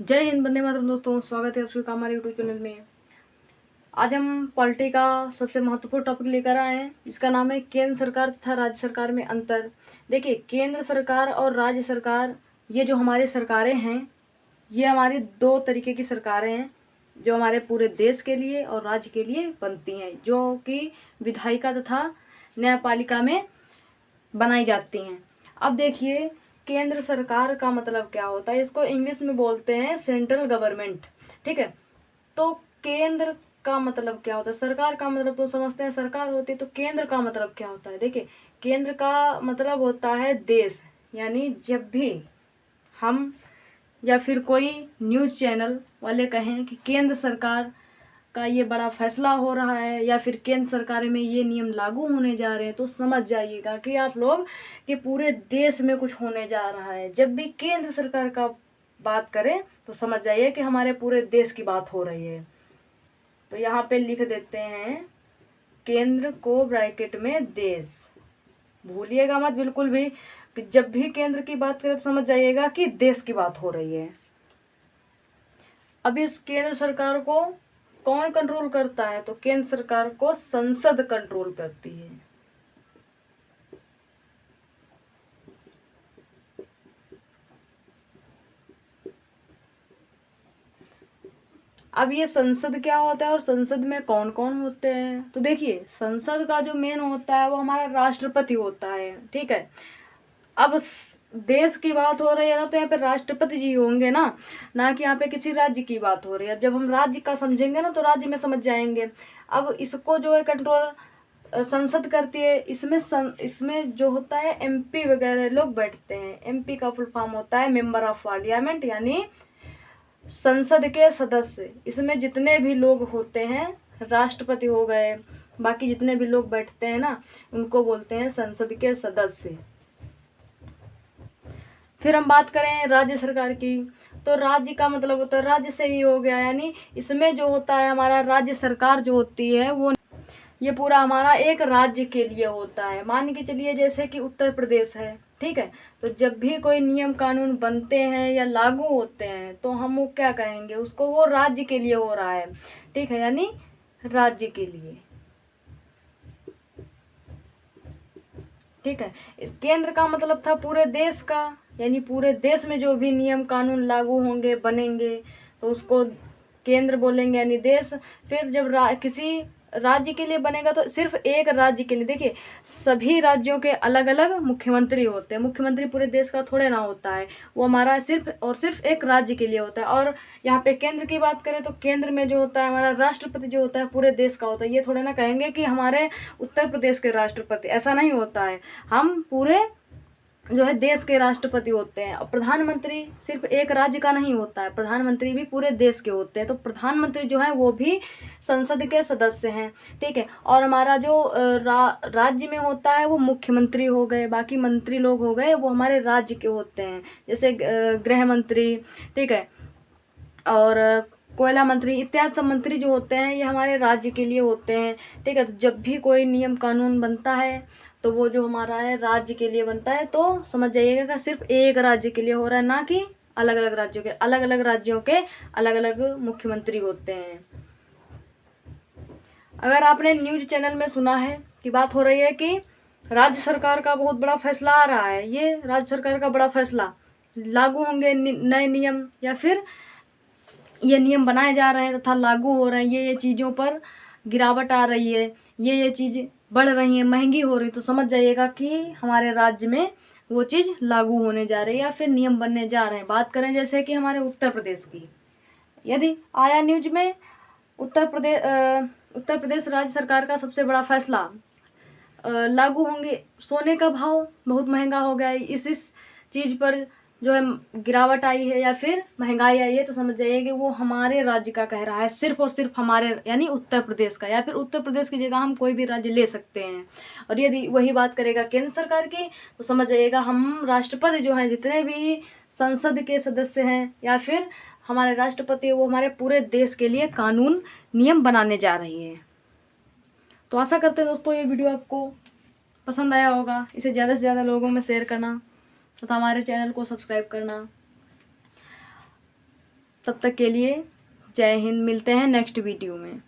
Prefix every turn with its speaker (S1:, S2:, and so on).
S1: जय हिंद, वंदे मातरम। दोस्तों, स्वागत है आप सभी का हमारे यूट्यूब चैनल में। आज हम पॉलिटी का सबसे महत्वपूर्ण टॉपिक लेकर आए हैं। इसका नाम है केंद्र सरकार तथा राज्य सरकार में अंतर। देखिए, केंद्र सरकार और राज्य सरकार, ये जो हमारी सरकारें हैं, ये हमारी दो तरीके की सरकारें हैं जो हमारे पूरे देश के लिए और राज्य के लिए बनती हैं, जो कि विधायिका तथा न्यायपालिका में बनाई जाती हैं। अब देखिए, केंद्र सरकार का मतलब क्या होता है। इसको इंग्लिश में बोलते हैं सेंट्रल गवर्नमेंट। ठीक है, तो केंद्र का मतलब क्या होता है। सरकार का मतलब तो समझते हैं सरकार होती है, तो केंद्र का मतलब क्या होता है। देखिए, केंद्र का मतलब होता है देश। यानी जब भी हम या फिर कोई न्यूज़ चैनल वाले कहें कि केंद्र सरकार का ये बड़ा फैसला हो रहा है या फिर केंद्र सरकार में ये नियम लागू होने जा रहे हैं, तो समझ जाइएगा कि आप लोग कि पूरे देश में कुछ होने जा रहा है। जब भी केंद्र सरकार का बात करें तो समझ जाइए कि हमारे पूरे देश की बात हो रही है। तो यहाँ पे लिख देते हैं केंद्र को ब्रैकेट में देश। भूलिएगा मत बिल्कुल भी कि जब भी केंद्र की बात करें तो समझ जाइएगा कि देश की बात हो रही है। अब इस केंद्र सरकार को कौन कंट्रोल करता है, तो केंद्र सरकार को संसद कंट्रोल करती है। अब ये संसद क्या होता है और संसद में कौन कौन होते हैं, तो देखिए, संसद का जो मेन होता है वो हमारा राष्ट्रपति होता है। ठीक है, अब देश की बात हो रही है ना, तो यहाँ पे राष्ट्रपति जी होंगे ना कि यहाँ पे किसी राज्य की बात हो रही है। जब हम राज्य का समझेंगे ना तो राज्य में समझ जाएंगे। अब इसको जो है कंट्रोल संसद करती है। इसमें जो होता है एमपी वगैरह लोग बैठते हैं। एमपी का फुल फॉर्म होता है मेंबर ऑफ पार्लियामेंट, यानी संसद के सदस्य। इसमें जितने भी लोग होते हैं, राष्ट्रपति हो गए, बाकी जितने भी लोग बैठते हैं ना, उनको बोलते हैं संसद के सदस्य। फिर हम बात करें राज्य सरकार की, तो राज्य का मतलब होता है राज्य से ही हो गया। यानी इसमें जो होता है हमारा राज्य सरकार जो होती है वो ये पूरा हमारा एक राज्य के लिए होता है। मान के चलिए जैसे कि उत्तर प्रदेश है। ठीक है, तो जब भी कोई नियम कानून बनते हैं या लागू होते हैं तो हम वो क्या कहेंगे, उसको वो राज्य के लिए हो रहा है। ठीक है, यानी राज्य के लिए। ठीक है, इस केंद्र का मतलब था पूरे देश का, यानी पूरे देश में जो भी नियम कानून लागू होंगे बनेंगे तो उसको केंद्र बोलेंगे, यानी देश। फिर जब किसी राज्य के लिए बनेगा तो सिर्फ एक राज्य के लिए। देखिए, सभी राज्यों के अलग अलग मुख्यमंत्री होते हैं। मुख्यमंत्री पूरे देश का थोड़े ना होता है, वो हमारा सिर्फ और सिर्फ एक राज्य के लिए होता है। और यहाँ पे केंद्र की बात करें तो केंद्र में जो होता है हमारा राष्ट्रपति जो होता है पूरे देश का होता है। ये थोड़े ना कहेंगे कि हमारे उत्तर प्रदेश के राष्ट्रपति, ऐसा नहीं होता है। हम पूरे जो है देश के राष्ट्रपति होते हैं। और प्रधानमंत्री सिर्फ एक राज्य का नहीं होता है, प्रधानमंत्री भी पूरे देश के होते हैं। तो प्रधानमंत्री जो है वो भी संसद के सदस्य हैं। ठीक है, और हमारा जो राज्य में होता है वो मुख्यमंत्री हो गए, बाकी मंत्री लोग हो गए वो हमारे राज्य के होते हैं, जैसे गृह मंत्री। ठीक है, और कोयला मंत्री इत्यादि सब मंत्री जो होते हैं ये हमारे राज्य के लिए होते हैं। ठीक है, तो जब भी कोई नियम कानून बनता है तो वो जो हमारा है राज्य के लिए बनता है। तो समझ जाइएगा कि सिर्फ एक राज्य के लिए हो रहा है, ना कि अलग अलग राज्यों के अलग अलग मुख्यमंत्री होते हैं। अगर आपने न्यूज चैनल में सुना है कि बात हो रही है कि राज्य सरकार का बहुत बड़ा फैसला आ रहा है, ये राज्य सरकार का बड़ा फैसला, लागू होंगे नए नियम या फिर ये नियम बनाए जा रहे हैं तथा लागू हो रहे हैं, ये चीज़ों पर गिरावट आ रही है, ये चीज़ बढ़ रही है, महंगी हो रही, तो समझ जाइएगा कि हमारे राज्य में वो चीज़ लागू होने जा रही है या फिर नियम बनने जा रहे हैं। बात करें जैसे कि हमारे उत्तर प्रदेश की, यदि आया न्यूज में उत्तर प्रदेश राज्य सरकार का सबसे बड़ा फैसला लागू होंगे, सोने का भाव बहुत महंगा हो गया है, इस चीज़ पर जो है गिरावट आई है या फिर महंगाई आई है, तो समझ जाइए कि वो हमारे राज्य का कह रहा है, सिर्फ और सिर्फ हमारे यानी उत्तर प्रदेश का। या फिर उत्तर प्रदेश की जगह हम कोई भी राज्य ले सकते हैं। और यदि वही बात करेगा केंद्र सरकार की तो समझ जाइएगा हम राष्ट्रपति जो हैं, जितने भी संसद के सदस्य हैं या फिर हमारे राष्ट्रपति, वो हमारे पूरे देश के लिए कानून नियम बनाने जा रही है। तो आशा करते हैं दोस्तों ये वीडियो आपको पसंद आया होगा। इसे ज़्यादा से ज़्यादा लोगों में शेयर करना तथा हमारे चैनल को सब्सक्राइब करना। तब तक के लिए जय हिंद। मिलते हैं नेक्स्ट वीडियो में।